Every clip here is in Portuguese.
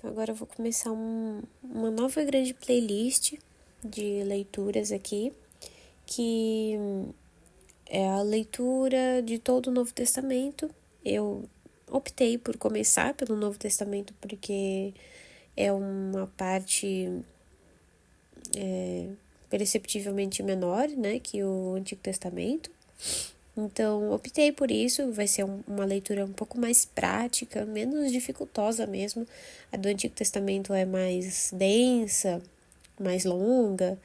Então agora eu vou começar uma nova grande playlist de leituras aqui, que é a leitura de todo o Novo Testamento. Eu optei por começar pelo Novo Testamento porque é uma parte perceptivelmente menor, né, que o Antigo Testamento. Então, optei por isso, vai ser uma leitura um pouco mais prática, menos dificultosa mesmo. A do Antigo Testamento é mais densa, mais longa,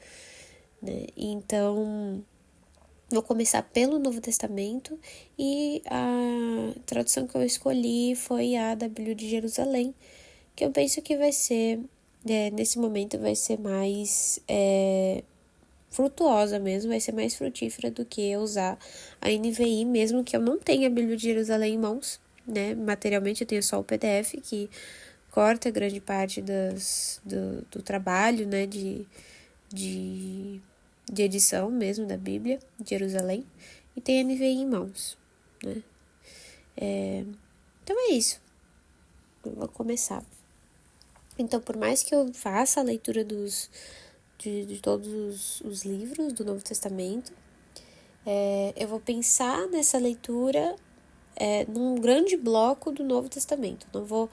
né? Então, vou começar pelo Novo Testamento e a tradução que eu escolhi foi a da Bíblia de Jerusalém, que eu penso que vai ser, nesse momento, vai ser mais frutuosa mesmo, vai ser mais frutífera do que eu usar a NVI, mesmo que eu não tenha a Bíblia de Jerusalém em mãos, né? Materialmente eu tenho só o PDF, que corta grande parte do trabalho, né, de edição mesmo da Bíblia de Jerusalém, e tem a NVI em mãos, né? Então é isso. Eu vou começar. Então, por mais que eu faça a leitura de todos os livros do Novo Testamento, eu vou pensar nessa leitura num grande bloco do Novo Testamento. Não vou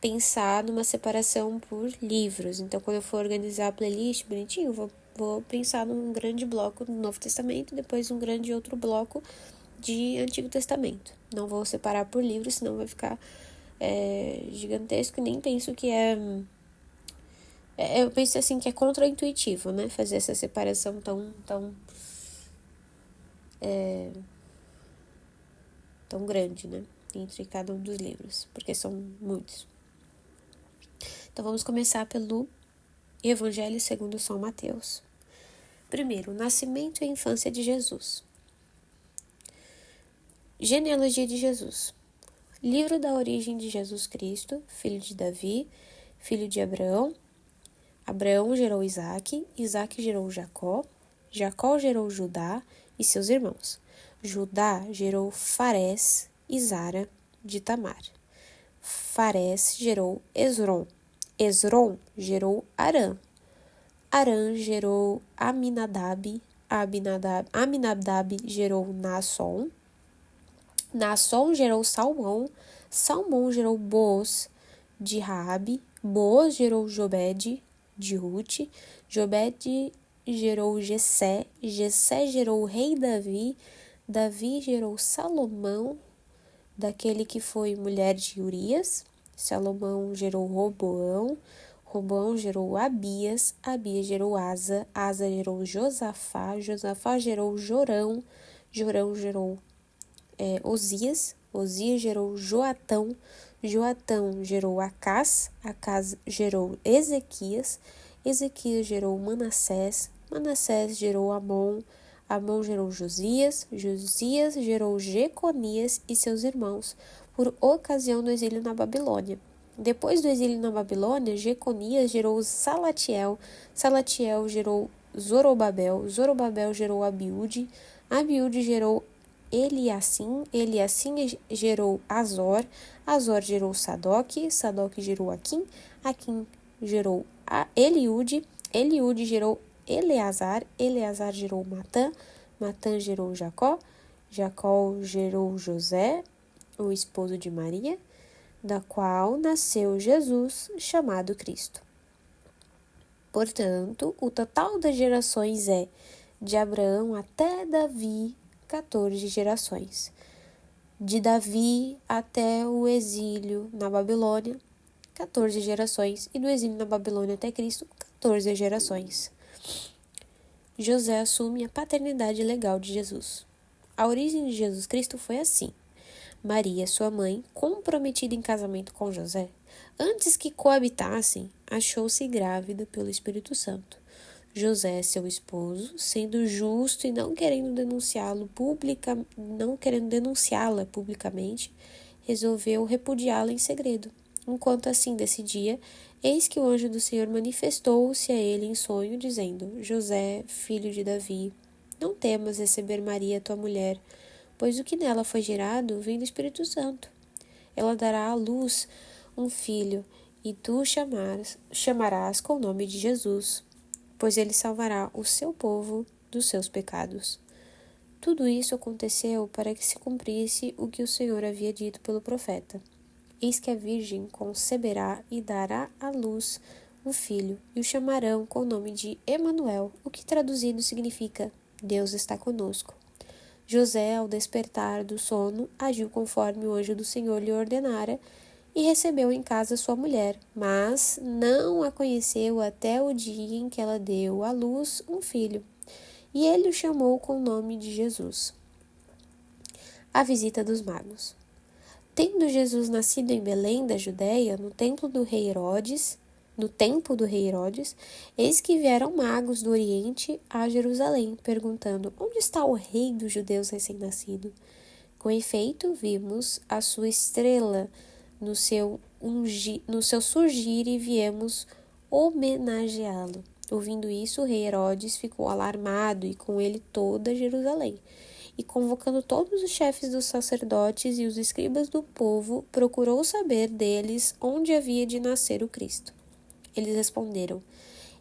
pensar numa separação por livros. Então, quando eu for organizar a playlist bonitinho, vou pensar num grande bloco do Novo Testamento e depois um grande outro bloco de Antigo Testamento. Não vou separar por livros, senão vai ficar gigantesco. E nem penso que eu penso assim que é contraintuitivo, né? Fazer essa separação tão grande, né? Entre cada um dos livros, porque são muitos. Então vamos começar pelo Evangelho segundo São Mateus. Primeiro, o nascimento e a infância de Jesus. Genealogia de Jesus. Livro da origem de Jesus Cristo, filho de Davi, filho de Abraão. Abraão gerou Isaque, Isaque gerou Jacó, Jacó gerou Judá e seus irmãos. Judá gerou Farés e Zara de Tamar. Farés gerou Esrom. Esrom gerou Arã. Arã gerou Aminadab. Aminadab gerou Naasson. Naasson gerou Salmão. Salmão gerou Boaz de Raabe. Boaz gerou Jobed de Rute. Jobed gerou Jessé. Jessé gerou o rei Davi. Davi gerou Salomão, daquele que foi mulher de Urias. Salomão gerou Roboão. Roboão gerou Abias. Abias gerou Asa. Asa gerou Josafá. Josafá gerou Jorão. Jorão gerou Osias. Osias gerou Joatão. Joatão gerou Acás. Acás gerou Ezequias. Ezequias gerou Manassés. Manassés gerou Amon. Amon gerou Josias. Josias gerou Jeconias e seus irmãos, por ocasião do exílio na Babilônia. Depois do exílio na Babilônia, Jeconias gerou Salatiel. Salatiel gerou Zorobabel. Zorobabel gerou Abiúde. Abiúde gerou Eliacim. Eliacim gerou Azor. Azor gerou Sadoc. Sadoc gerou Aquim. Aquim gerou Eliúde. Eliúde gerou Eleazar. Eleazar gerou Matã. Matã gerou Jacó. Jacó gerou José, o esposo de Maria, da qual nasceu Jesus, chamado Cristo. Portanto, o total das gerações é, de Abraão até Davi, 14 gerações. De Davi até o exílio na Babilônia, 14 gerações. E do exílio na Babilônia até Cristo, 14 gerações. José assume a paternidade legal de Jesus. A origem de Jesus Cristo foi assim. Maria, sua mãe, comprometida em casamento com José, antes que coabitassem, achou-se grávida pelo Espírito Santo. José, seu esposo, sendo justo e não querendo denunciá-la publicamente, resolveu repudiá-la em segredo. Enquanto assim decidia, eis que o anjo do Senhor manifestou-se a ele em sonho, dizendo: José, filho de Davi, não temas receber Maria, tua mulher, pois o que nela foi gerado vem do Espírito Santo. Ela dará à luz um filho, e tu chamarás com o nome de Jesus, pois ele salvará o seu povo dos seus pecados. Tudo isso aconteceu para que se cumprisse o que o Senhor havia dito pelo profeta. Eis que a virgem conceberá e dará à luz um filho, e o chamarão com o nome de Emanuel, o que traduzido significa Deus está conosco. José, ao despertar do sono, agiu conforme o anjo do Senhor lhe ordenara e recebeu em casa sua mulher, mas não a conheceu até o dia em que ela deu à luz um filho, e ele o chamou com o nome de Jesus. A visita dos magos. Tendo Jesus nascido em Belém da Judéia, no tempo do rei Herodes, eis que vieram magos do Oriente a Jerusalém, perguntando: onde está o rei dos judeus recém-nascido? Com efeito, vimos a sua estrela no seu surgir e viemos homenageá-lo. Ouvindo isso, o rei Herodes ficou alarmado e com ele toda Jerusalém. E convocando todos os chefes dos sacerdotes e os escribas do povo, procurou saber deles onde havia de nascer o Cristo. Eles responderam: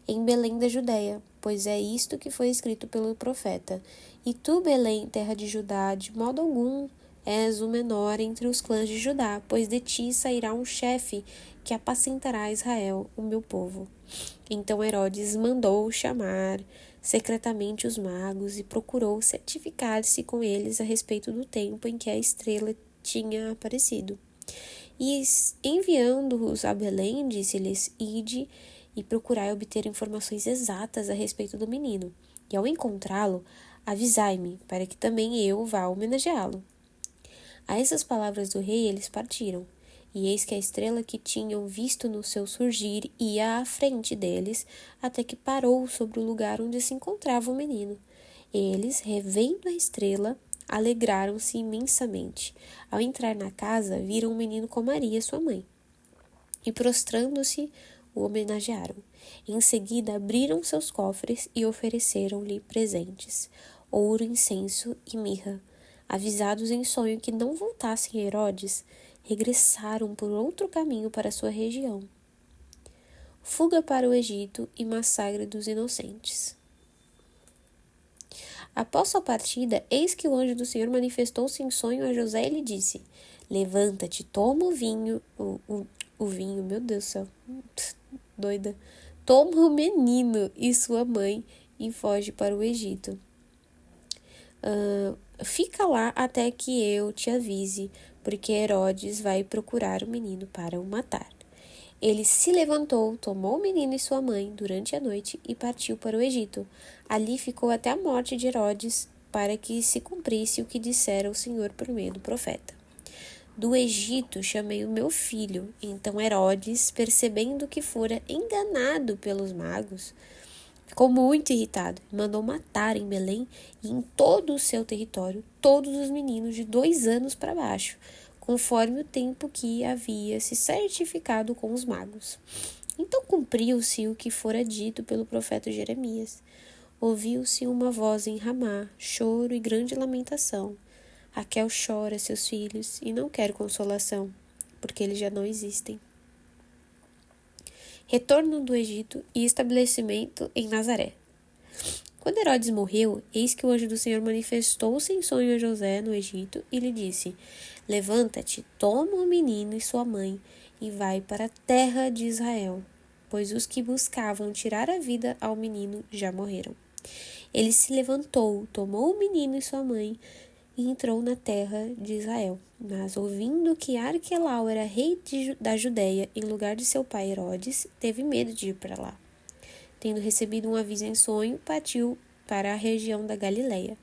em Belém da Judéia, pois é isto que foi escrito pelo profeta. E tu, Belém, terra de Judá, de modo algum és o menor entre os clãs de Judá, pois de ti sairá um chefe que apacentará Israel, o meu povo. Então Herodes mandou chamar secretamente os magos e procurou certificar-se com eles a respeito do tempo em que a estrela tinha aparecido. E enviando-os a Belém, disse-lhes: ide e procurai obter informações exatas a respeito do menino. E ao encontrá-lo, avisai-me, para que também eu vá homenageá-lo. A essas palavras do rei, eles partiram. E eis que a estrela que tinham visto no seu surgir ia à frente deles, até que parou sobre o lugar onde se encontrava o menino. Eles, revendo a estrela, alegraram-se imensamente. Ao entrar na casa, viram o menino com Maria, sua mãe, e prostrando-se, o homenagearam. Em seguida, abriram seus cofres e ofereceram-lhe presentes, ouro, incenso e mirra. Avisados em sonho que não voltassem a Herodes, regressaram por outro caminho para sua região. Fuga para o Egito e massacre dos inocentes. Após sua partida, eis que o anjo do Senhor manifestou-se em sonho a José e lhe disse: levanta-te, toma o vinho, meu Deus do céu, doida, toma o menino e sua mãe e foge para o Egito. Fica lá até que eu te avise, porque Herodes vai procurar o menino para o matar. Ele se levantou, tomou o menino e sua mãe durante a noite e partiu para o Egito. Ali ficou até a morte de Herodes, para que se cumprisse o que dissera o Senhor por meio do profeta. Do Egito chamei o meu filho. Então Herodes, percebendo que fora enganado pelos magos, ficou muito irritado e mandou matar em Belém e em todo o seu território todos os meninos de 2 anos para baixo, conforme o tempo que havia se certificado com os magos. Então cumpriu-se o que fora dito pelo profeta Jeremias. Ouviu-se uma voz em Ramá, choro e grande lamentação. Raquel chora seus filhos e não quer consolação, porque eles já não existem. Retorno do Egito e estabelecimento em Nazaré. Quando Herodes morreu, eis que o anjo do Senhor manifestou-se em sonho a José no Egito e lhe disse: levanta-te, toma o menino e sua mãe e vai para a terra de Israel, pois os que buscavam tirar a vida ao menino já morreram. Ele se levantou, tomou o menino e sua mãe e entrou na terra de Israel. Mas, ouvindo que Arquelau era rei da Judéia em lugar de seu pai Herodes, teve medo de ir para lá. Tendo recebido um aviso em sonho, partiu para a região da Galileia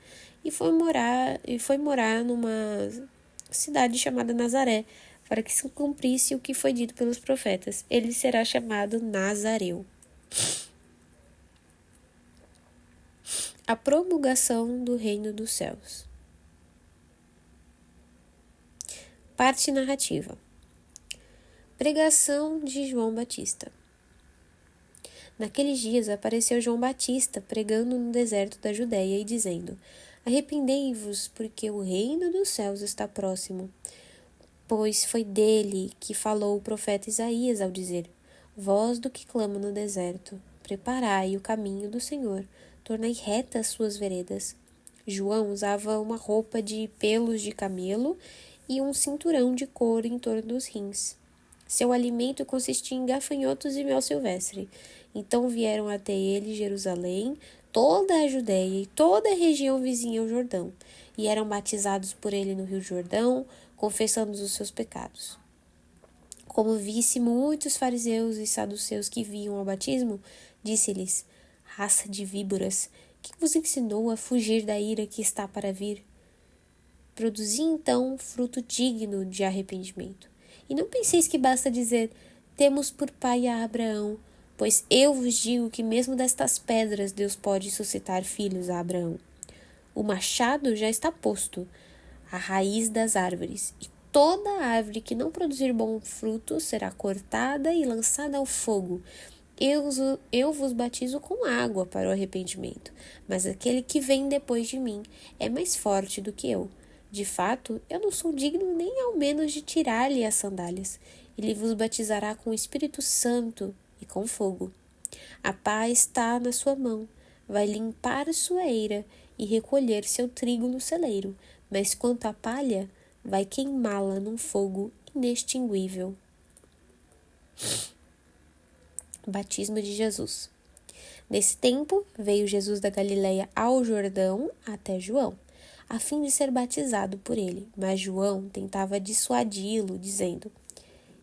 e foi morar numa cidade chamada Nazaré, para que se cumprisse o que foi dito pelos profetas. Ele será chamado Nazareu. A promulgação do reino dos céus. Parte narrativa. Pregação de João Batista. Naqueles dias apareceu João Batista pregando no deserto da Judéia e dizendo: arrependei-vos, porque o reino dos céus está próximo. pois foi dele que falou o profeta Isaías ao dizer: Voz do que clama no deserto, preparai o caminho do Senhor, tornai retas suas veredas. João usava uma roupa de pelos de camelo e um cinturão de couro em torno dos rins. Seu alimento consistia em gafanhotos e mel silvestre. Então vieram até ele Jerusalém, toda a Judéia e toda a região vizinha ao Jordão, e eram batizados por ele no Rio Jordão, confessando os seus pecados. Como visse muitos fariseus e saduceus que viam ao batismo, disse-lhes: Raça de víboras, que vos ensinou a fugir da ira que está para vir? Produzi então fruto digno de arrependimento. E não penseis que basta dizer: temos por pai a Abraão, pois eu vos digo que mesmo destas pedras Deus pode suscitar filhos a Abraão. O machado já está posto à raiz das árvores, e toda árvore que não produzir bom fruto será cortada e lançada ao fogo. Eu vos batizo com água para o arrependimento, mas aquele que vem depois de mim é mais forte do que eu. De fato, eu não sou digno nem ao menos de tirar-lhe as sandálias. Ele vos batizará com o Espírito Santo e com fogo. A pá está na sua mão, vai limpar sua eira e recolher seu trigo no celeiro, mas quanto à palha, vai queimá-la num fogo inextinguível. Batismo de Jesus. Nesse tempo, veio Jesus da Galileia ao Jordão até João, a fim de ser batizado por ele. Mas João tentava dissuadi-lo, dizendo: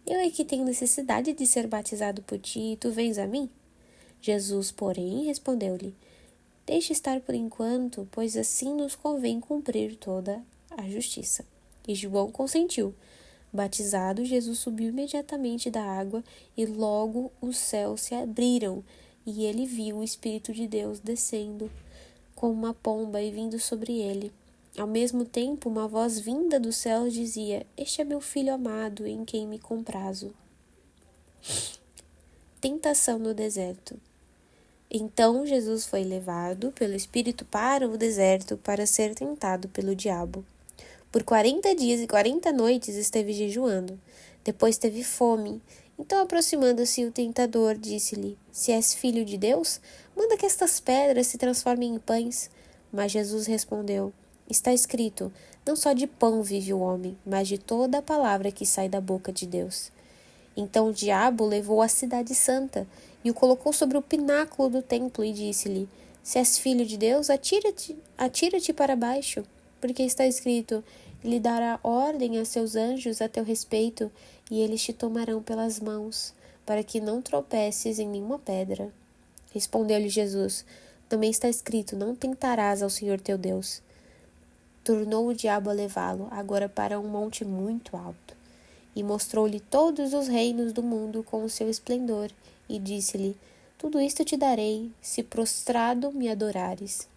Eu é que tenho necessidade de ser batizado por ti, e tu vens a mim? Jesus, porém, respondeu-lhe: Deixe estar por enquanto, pois assim nos convém cumprir toda a justiça. E João consentiu. Batizado, Jesus subiu imediatamente da água, e logo os céus se abriram, e ele viu o Espírito de Deus descendo como uma pomba e vindo sobre ele. Ao mesmo tempo, uma voz vinda dos céus dizia: Este é meu filho amado, em quem me comprazo. Tentação no deserto. Então Jesus foi levado pelo Espírito para o deserto para ser tentado pelo diabo. Por 40 dias e 40 noites esteve jejuando. Depois teve fome. Então, aproximando-se o tentador, disse-lhe: Se és filho de Deus, manda que estas pedras se transformem em pães. Mas Jesus respondeu: Está escrito: Não só de pão vive o homem, mas de toda a palavra que sai da boca de Deus. Então o diabo levou à cidade santa e o colocou sobre o pináculo do templo e disse-lhe: Se és filho de Deus, atira-te para baixo, porque está escrito: Ele dará ordem a seus anjos a teu respeito, e eles te tomarão pelas mãos, para que não tropeces em nenhuma pedra. Respondeu-lhe Jesus: Também está escrito: Não tentarás ao Senhor teu Deus. Tornou o diabo a levá-lo, agora para um monte muito alto, e mostrou-lhe todos os reinos do mundo com o seu esplendor, e disse-lhe: Tudo isto te darei, se prostrado me adorares.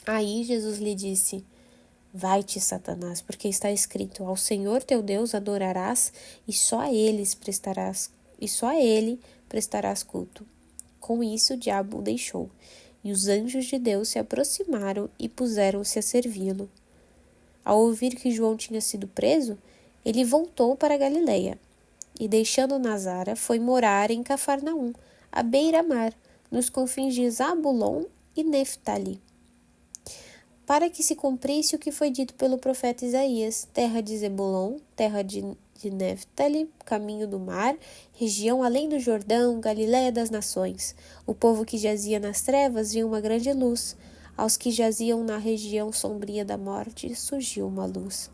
Aí Jesus lhe disse: Vai-te, Satanás, porque está escrito: Ao Senhor teu Deus adorarás, e só a ele prestarás culto. Com isso o diabo o deixou, e os anjos de Deus se aproximaram e puseram-se a servi-lo. Ao ouvir que João tinha sido preso, ele voltou para a Galileia, e deixando Nazara, foi morar em Cafarnaum, à beira-mar, nos confins de Zabulon e Neftali, para que se cumprisse o que foi dito pelo profeta Isaías: terra de Zebulon, terra de Neftali, caminho do mar, região além do Jordão, Galileia das nações. O povo que jazia nas trevas viu uma grande luz. Aos que jaziam na região sombria da morte, surgiu uma luz.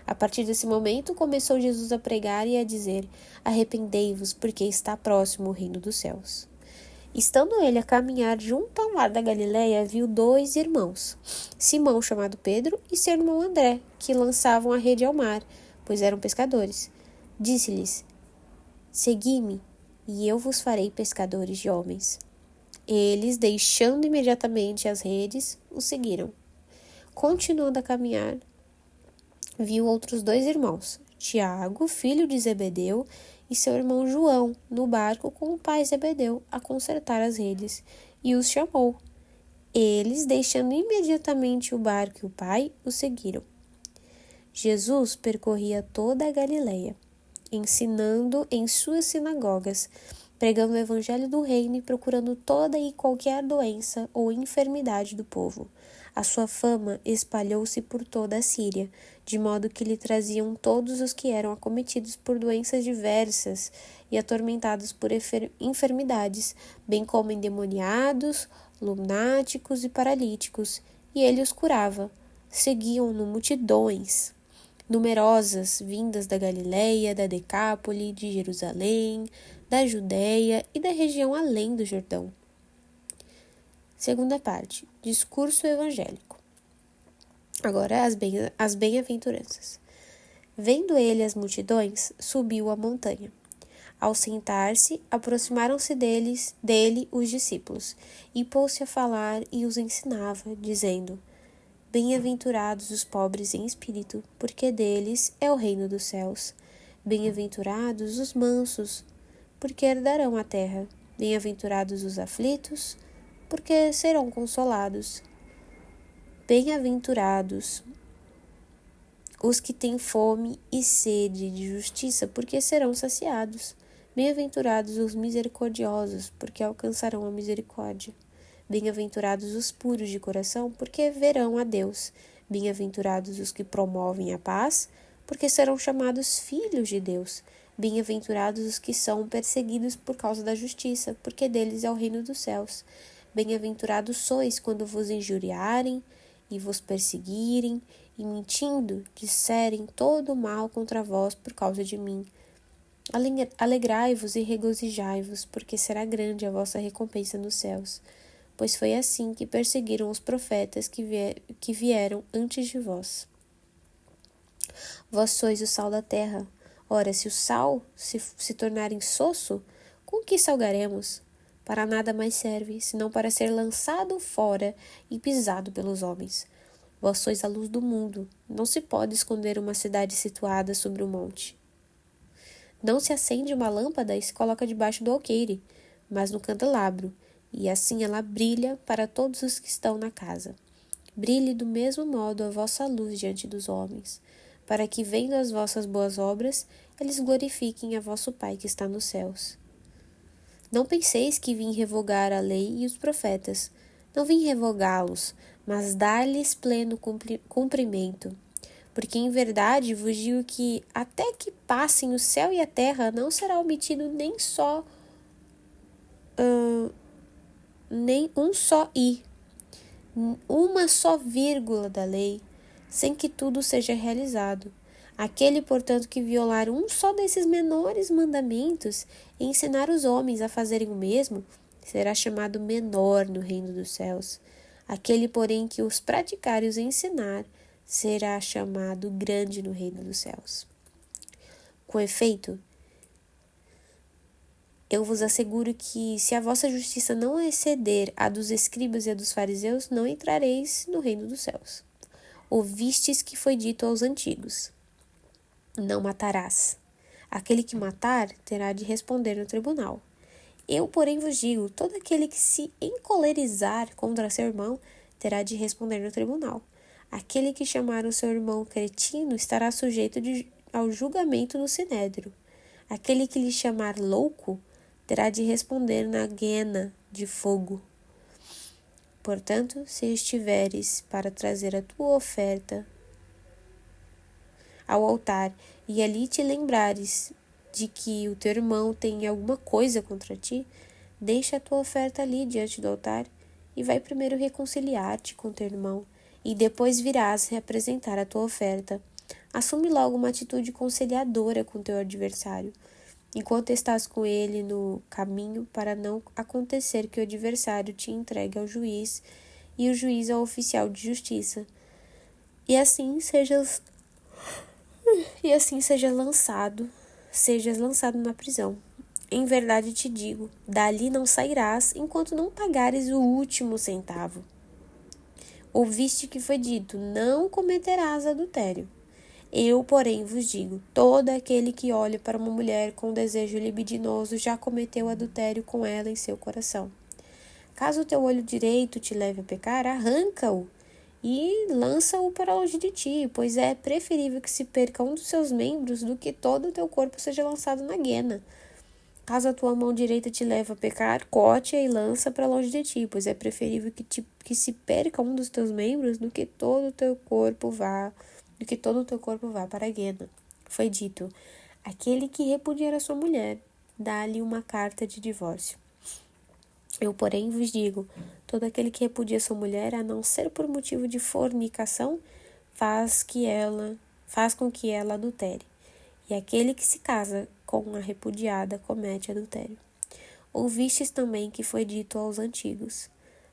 A partir desse momento, começou Jesus a pregar e a dizer: Arrependei-vos, porque está próximo o reino dos céus. Estando ele a caminhar junto ao mar da Galileia, viu 2 irmãos, Simão, chamado Pedro, e seu irmão André, que lançavam a rede ao mar, pois eram pescadores. Disse-lhes: Segui-me, e eu vos farei pescadores de homens. Eles, deixando imediatamente as redes, o seguiram. Continuando a caminhar, viu outros 2 irmãos, Tiago, filho de Zebedeu, e seu irmão João, no barco com o pai Zebedeu, a consertar as redes, e os chamou. Eles, deixando imediatamente o barco e o pai, o seguiram. Jesus percorria toda a Galileia, ensinando em suas sinagogas, pregando o evangelho do reino e procurando toda e qualquer doença ou enfermidade do povo. A sua fama espalhou-se por toda a Síria, de modo que lhe traziam todos os que eram acometidos por doenças diversas e atormentados por enfermidades, bem como endemoniados, lunáticos e paralíticos, e ele os curava. Seguiam-no multidões numerosas, vindas da Galileia, da Decápole, de Jerusalém, da Judéia e da região além do Jordão. Segunda parte, discurso evangélico. Agora as bem-aventuranças. Vendo ele as multidões, subiu a montanha. Ao sentar-se, aproximaram-se dele os discípulos, e pôs-se a falar e os ensinava, dizendo: Bem-aventurados os pobres em espírito, porque deles é o reino dos céus. Bem-aventurados os mansos, porque herdarão a terra. Bem-aventurados os aflitos, porque serão consolados. Bem-aventurados os que têm fome e sede de justiça, porque serão saciados. Bem-aventurados os misericordiosos, porque alcançarão a misericórdia. Bem-aventurados os puros de coração, porque verão a Deus. Bem-aventurados os que promovem a paz, porque serão chamados filhos de Deus. Bem-aventurados os que são perseguidos por causa da justiça, porque deles é o reino dos céus. Bem-aventurados sois quando vos injuriarem e vos perseguirem, e mentindo, disserem todo o mal contra vós por causa de mim. Alegrai-vos e regozijai-vos, porque será grande a vossa recompensa nos céus. Pois foi assim que perseguiram os profetas que vieram antes de vós. Vós sois o sal da terra. Ora, se o sal se tornar insosso, com que salgaremos? Para nada mais serve, senão para ser lançado fora e pisado pelos homens. Vós sois a luz do mundo. Não se pode esconder uma cidade situada sobre um monte. Não se acende uma lâmpada e se coloca debaixo do alqueire, mas no candelabro, e assim ela brilha para todos os que estão na casa. Brilhe do mesmo modo a vossa luz diante dos homens, para que, vendo as vossas boas obras, eles glorifiquem a vosso Pai que está nos céus. Não penseis que vim revogar a lei e os profetas. Não vim revogá-los, mas dar-lhes pleno cumprimento. Porque em verdade vos digo que, até que passem o céu e a terra, não será omitido nem um só i, uma só vírgula da lei, sem que tudo seja realizado. Aquele, portanto, que violar um só desses menores mandamentos e ensinar os homens a fazerem o mesmo, será chamado menor no reino dos céus. Aquele, porém, que os praticar e os ensinar, será chamado grande no reino dos céus. Com efeito, eu vos asseguro que, se a vossa justiça não exceder a dos escribas e a dos fariseus, não entrareis no reino dos céus. Ouvistes que foi dito aos antigos: não matarás. Aquele que matar terá de responder no tribunal. Eu, porém, vos digo: todo aquele que se encolerizar contra seu irmão terá de responder no tribunal. Aquele que chamar o seu irmão cretino estará sujeito ao julgamento no sinédrio. Aquele que lhe chamar louco terá de responder na guena de fogo. Portanto, se estiveres para trazer a tua oferta ao altar e ali te lembrares de que o teu irmão tem alguma coisa contra ti, deixa a tua oferta ali diante do altar e vai primeiro reconciliar-te com teu irmão, e depois virás reapresentar a tua oferta. Assume logo uma atitude conciliadora com teu adversário, enquanto estás com ele no caminho, para não acontecer que o adversário te entregue ao juiz e o juiz ao oficial de justiça, e assim sejas lançado na prisão. Em verdade te digo, dali não sairás enquanto não pagares o último centavo. Ouviste que foi dito: não cometerás adultério. Eu, porém, vos digo: todo aquele que olha para uma mulher com desejo libidinoso já cometeu adultério com ela em seu coração. Caso o teu olho direito te leve a pecar, arranca-o e lança-o para longe de ti, pois é preferível que se perca um dos seus membros do que todo o teu corpo seja lançado na guena. Caso a tua mão direita te leve a pecar, corte-a e lança para longe de ti, pois é preferível que se perca um dos teus membros do que todo o teu corpo vá para a guena. Foi dito: aquele que repudiar a sua mulher, dá-lhe uma carta de divórcio. Eu, porém, vos digo: todo aquele que repudia sua mulher, a não ser por motivo de fornicação, faz com que ela adultere. E aquele que se casa com a repudiada comete adultério. Ouvistes também que foi dito aos antigos: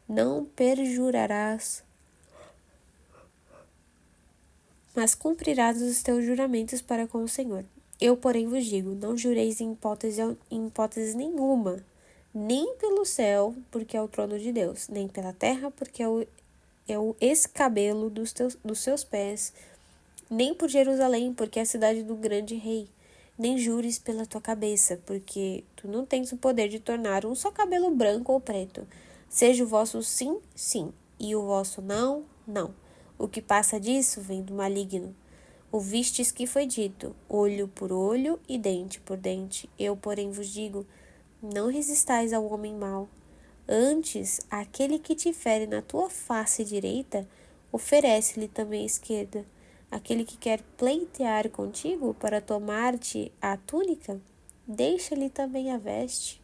não perjurarás, mas cumprirás os teus juramentos para com o Senhor. Eu, porém, vos digo: não jureis em hipótese nenhuma, nem pelo céu, porque é o trono de Deus, nem pela terra, porque é o escabelo dos seus pés, nem por Jerusalém, porque é a cidade do grande rei. Nem jures pela tua cabeça, porque tu não tens o poder de tornar um só cabelo branco ou preto. Seja o vosso sim, sim, e o vosso não, não. O que passa disso vem do maligno. Ouvistes que foi dito: olho por olho e dente por dente. Eu, porém, vos digo: não resistais ao homem mau. Antes, aquele que te fere na tua face direita, oferece-lhe também a esquerda. Aquele que quer pleitear contigo para tomar-te a túnica, deixa-lhe também a veste.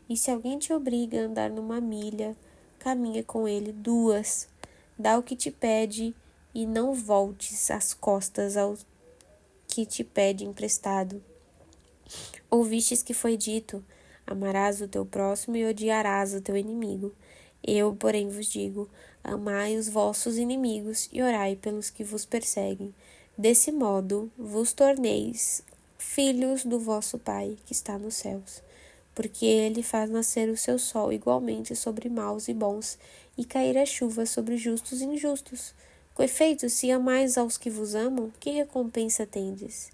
E se alguém te obriga a andar numa milha, caminha com ele 2. Dá o que te pede e não voltes as costas ao que te pede emprestado. Ouvistes que foi dito: amarás o teu próximo e odiarás o teu inimigo. Eu, porém, vos digo: amai os vossos inimigos e orai pelos que vos perseguem. Desse modo vos torneis filhos do vosso Pai que está nos céus, porque ele faz nascer o seu sol igualmente sobre maus e bons, e cair a chuva sobre justos e injustos. Com efeito, se amais aos que vos amam, que recompensa tendes?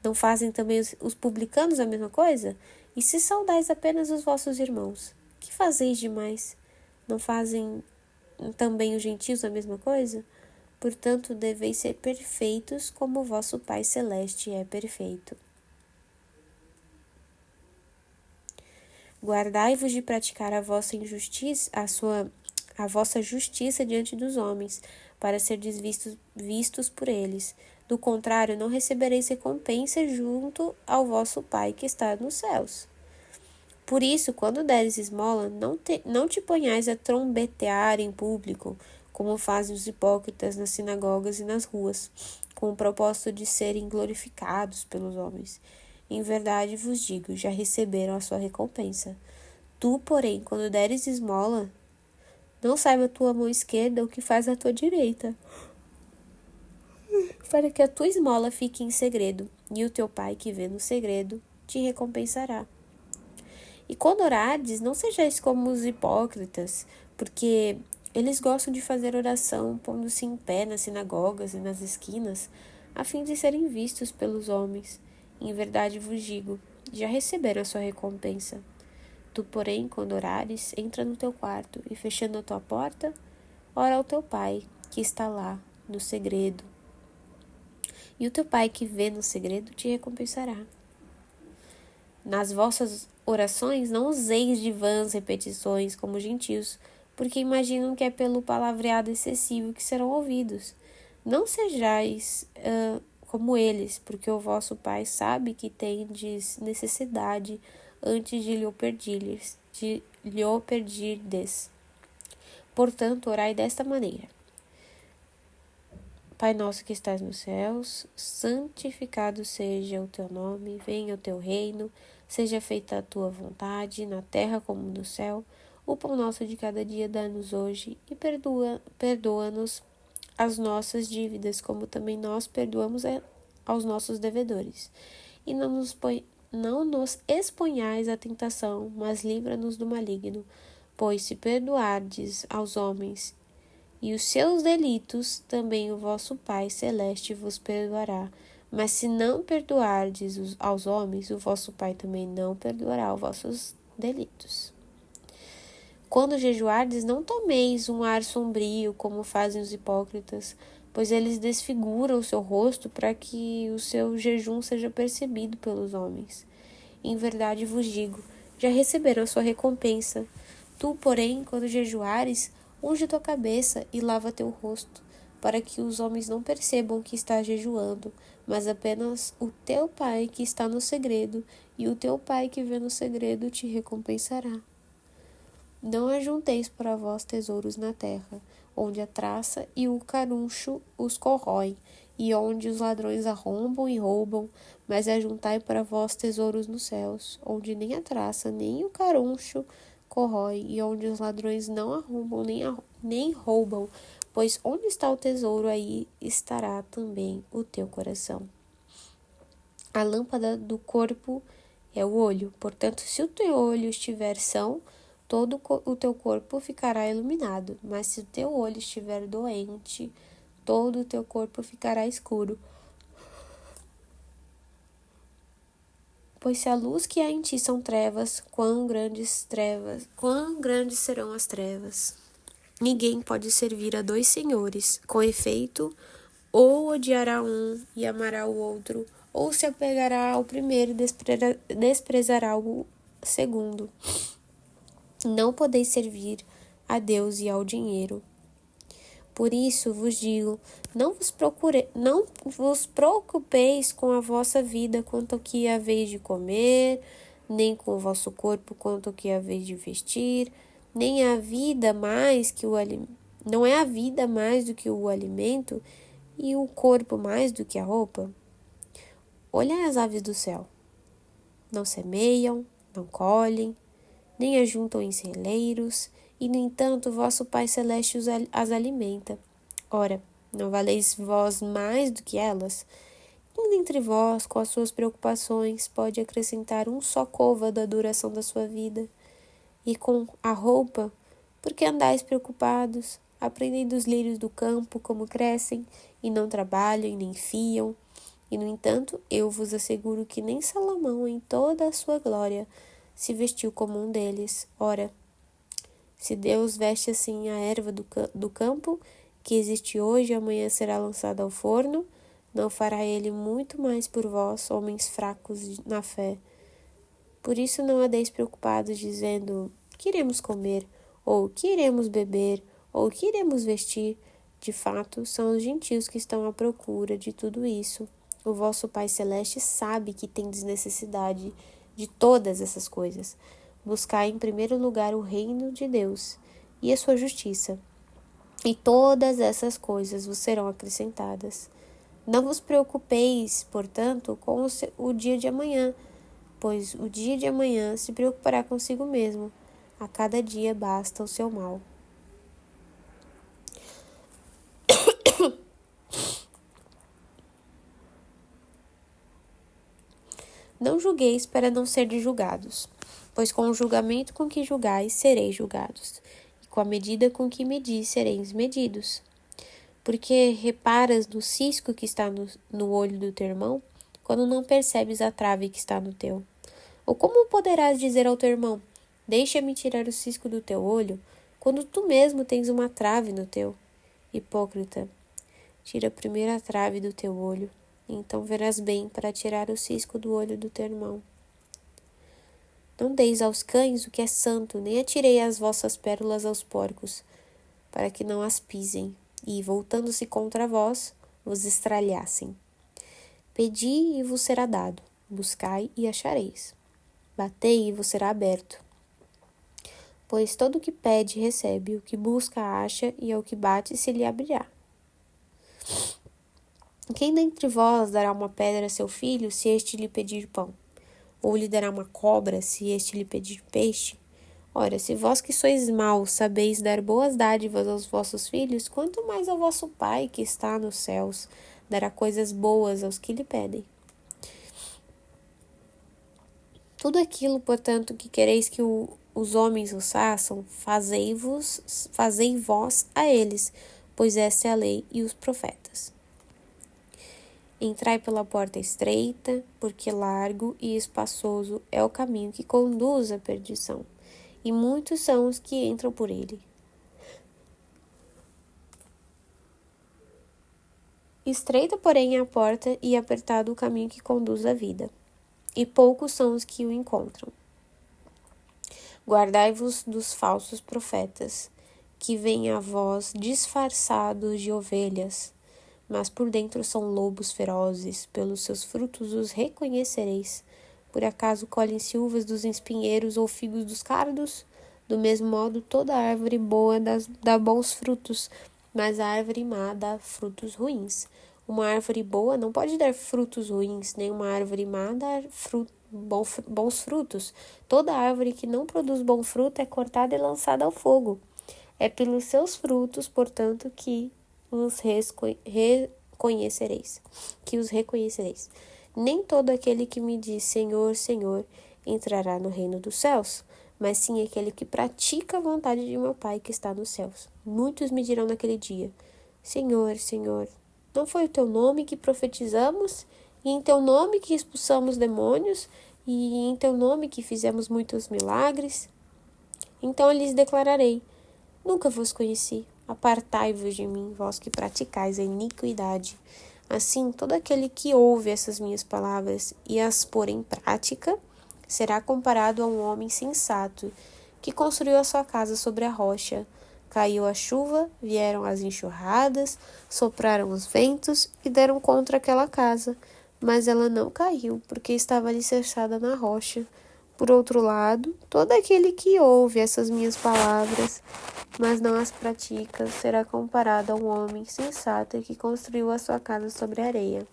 Não fazem também os publicanos a mesma coisa? E se saudais apenas os vossos irmãos, que fazeis demais? Não fazem também os gentios a mesma coisa? Portanto, deveis ser perfeitos como o vosso Pai Celeste é perfeito. Guardai-vos de praticar a vossa injustiça, a vossa justiça diante dos homens, para serdes vistos por eles. Do contrário, não recebereis recompensa junto ao vosso Pai que está nos céus. Por isso, quando deres esmola, não te ponhais a trombetear em público, como fazem os hipócritas nas sinagogas e nas ruas, com o propósito de serem glorificados pelos homens. Em verdade vos digo, já receberam a sua recompensa. Tu, porém, quando deres esmola, não saiba a tua mão esquerda o que faz a tua direita, para que a tua esmola fique em segredo, e o teu pai que vê no segredo te recompensará. E quando orardes, não sejais como os hipócritas, porque eles gostam de fazer oração pondo-se em pé nas sinagogas e nas esquinas, a fim de serem vistos pelos homens. Em verdade vos digo, já receberam a sua recompensa. Tu, porém, quando orares, entra no teu quarto e, fechando a tua porta, ora ao teu pai, que está lá, no segredo. E o teu pai que vê no segredo te recompensará. Nas vossas orações não useis de vãs repetições como gentios, porque imaginam que é pelo palavreado excessivo que serão ouvidos. Não sejais como eles, porque o vosso Pai sabe que tendes necessidade antes de lhe o pedirdes. Portanto, orai desta maneira: Pai nosso que estás nos céus, santificado seja o teu nome, venha o teu reino, seja feita a tua vontade, na terra como no céu. O pão nosso de cada dia dá-nos hoje e perdoa-nos as nossas dívidas, como também nós perdoamos aos nossos devedores. E não nos exponhais à tentação, mas livra-nos do maligno. Pois se perdoardes aos homens e os seus delitos, também o vosso Pai Celeste vos perdoará. Mas se não perdoardes aos homens, o vosso Pai também não perdoará os vossos delitos. Quando jejuardes, não tomeis um ar sombrio, como fazem os hipócritas, pois eles desfiguram o seu rosto para que o seu jejum seja percebido pelos homens. Em verdade vos digo, já receberam a sua recompensa. Tu, porém, quando jejuares, unge tua cabeça e lava teu rosto, para que os homens não percebam que estás jejuando, mas apenas o teu Pai que está no segredo, e o teu Pai que vê no segredo te recompensará. Não ajunteis para vós tesouros na terra, onde a traça e o caruncho os corroem, e onde os ladrões arrombam e roubam, mas ajuntai para vós tesouros nos céus, onde nem a traça nem o caruncho corrói, e onde os ladrões não arrombam nem roubam, pois onde está o tesouro, aí estará também o teu coração. A lâmpada do corpo é o olho, portanto, se o teu olho estiver são, todo o teu corpo ficará iluminado, mas se o teu olho estiver doente, todo o teu corpo ficará escuro. Pois se a luz que há em ti são trevas, quão grandes serão as trevas. Ninguém pode servir a dois senhores, com efeito, ou odiará um e amará o outro, ou se apegará ao primeiro e desprezará o segundo. Não podeis servir a Deus e ao dinheiro. Por isso vos digo, não vos preocupeis com a vossa vida quanto ao que haveis de comer, nem com o vosso corpo quanto ao que haveis de vestir, nem a vida mais que não é a vida mais do que o alimento e o corpo mais do que a roupa? Olhai as aves do céu. Não semeiam, não colhem, nem ajuntam em celeiros, e, no entanto, vosso Pai Celeste as alimenta. Ora, não valeis vós mais do que elas? Quem dentre vós, com as suas preocupações, pode acrescentar um só côvado à duração da sua vida? E com a roupa, por que andais preocupados? Aprendei dos lírios do campo como crescem, e não trabalham e nem fiam. E, no entanto, eu vos asseguro que nem Salomão, em toda a sua glória, se vestiu como um deles. Ora, se Deus veste assim a erva do campo, que existe hoje e amanhã será lançada ao forno, não fará ele muito mais por vós, homens fracos na fé? Por isso não andeis preocupados, dizendo, que iremos comer, ou que iremos beber, ou que iremos vestir? De fato, são os gentios que estão à procura de tudo isso. O vosso Pai Celeste sabe que tendes necessidade de todas essas coisas. Buscai em primeiro lugar o reino de Deus e a sua justiça, e todas essas coisas vos serão acrescentadas. Não vos preocupeis, portanto, com o dia de amanhã, pois o dia de amanhã se preocupará consigo mesmo. A cada dia basta o seu mal. Não julgueis para não serdes julgados, pois com o julgamento com que julgais, sereis julgados, e com a medida com que medis, sereis medidos. Porque reparas no cisco que está no olho do teu irmão, quando não percebes a trave que está no teu? Ou como poderás dizer ao teu irmão, deixa-me tirar o cisco do teu olho, quando tu mesmo tens uma trave no teu? Hipócrita, tira primeiro a trave do teu olho, então verás bem para tirar o cisco do olho do teu irmão. Não deis aos cães o que é santo, nem atirei as vossas pérolas aos porcos, para que não as pisem, e, voltando-se contra vós, vos estralhassem. Pedi e vos será dado, buscai e achareis. Batei e vos será aberto. Pois todo o que pede recebe, o que busca acha, e ao que bate se lhe abrirá. Quem dentre vós dará uma pedra a seu filho, se este lhe pedir pão? Ou lhe dará uma cobra, se este lhe pedir peixe? Ora, se vós que sois maus sabeis dar boas dádivas aos vossos filhos, quanto mais ao vosso Pai que está nos céus dará coisas boas aos que lhe pedem. Tudo aquilo, portanto, que quereis que os homens vos façam, fazei vós a eles, pois esta é a lei e os profetas. Entrai pela porta estreita, porque largo e espaçoso é o caminho que conduz à perdição, e muitos são os que entram por ele. Estreita, porém, é a porta e apertado o caminho que conduz à vida, e poucos são os que o encontram. Guardai-vos dos falsos profetas, que vêm a vós disfarçados de ovelhas, mas por dentro são lobos ferozes. Pelos seus frutos os reconhecereis. Por acaso colhem-se uvas dos espinheiros ou figos dos cardos? Do mesmo modo, toda árvore boa dá bons frutos, mas a árvore má dá frutos ruins. Uma árvore boa não pode dar frutos ruins, nem uma árvore má dar bons frutos. Toda árvore que não produz bom fruto é cortada e lançada ao fogo. É pelos seus frutos, portanto, que os reconhecereis. Nem todo aquele que me diz Senhor, Senhor, entrará no reino dos céus, mas sim aquele que pratica a vontade de meu Pai que está nos céus. Muitos me dirão naquele dia: Senhor, Senhor, não foi o teu nome que profetizamos, e em teu nome que expulsamos demônios, e em teu nome que fizemos muitos milagres? Então eu lhes declararei: nunca vos conheci. Apartai-vos de mim, vós que praticais a iniquidade. Assim, todo aquele que ouve essas minhas palavras e as pôr em prática, será comparado a um homem sensato, que construiu a sua casa sobre a rocha. Caiu a chuva, vieram as enxurradas, sopraram os ventos e deram contra aquela casa. Mas ela não caiu, porque estava alicerçada na rocha. Por outro lado, todo aquele que ouve essas minhas palavras, mas não as pratica, será comparado a um homem sensato que construiu a sua casa sobre a areia.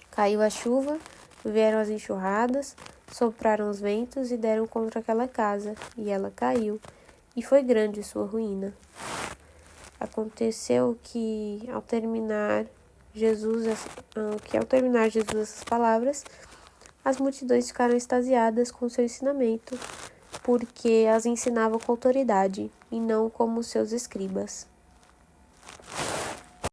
Caiu a chuva, vieram as enxurradas, sopraram os ventos e deram contra aquela casa, e ela caiu, e foi grande sua ruína. Aconteceu que, ao terminar Jesus essas palavras, as multidões ficaram extasiadas com seu ensinamento, porque as ensinava com autoridade, e não como seus escribas.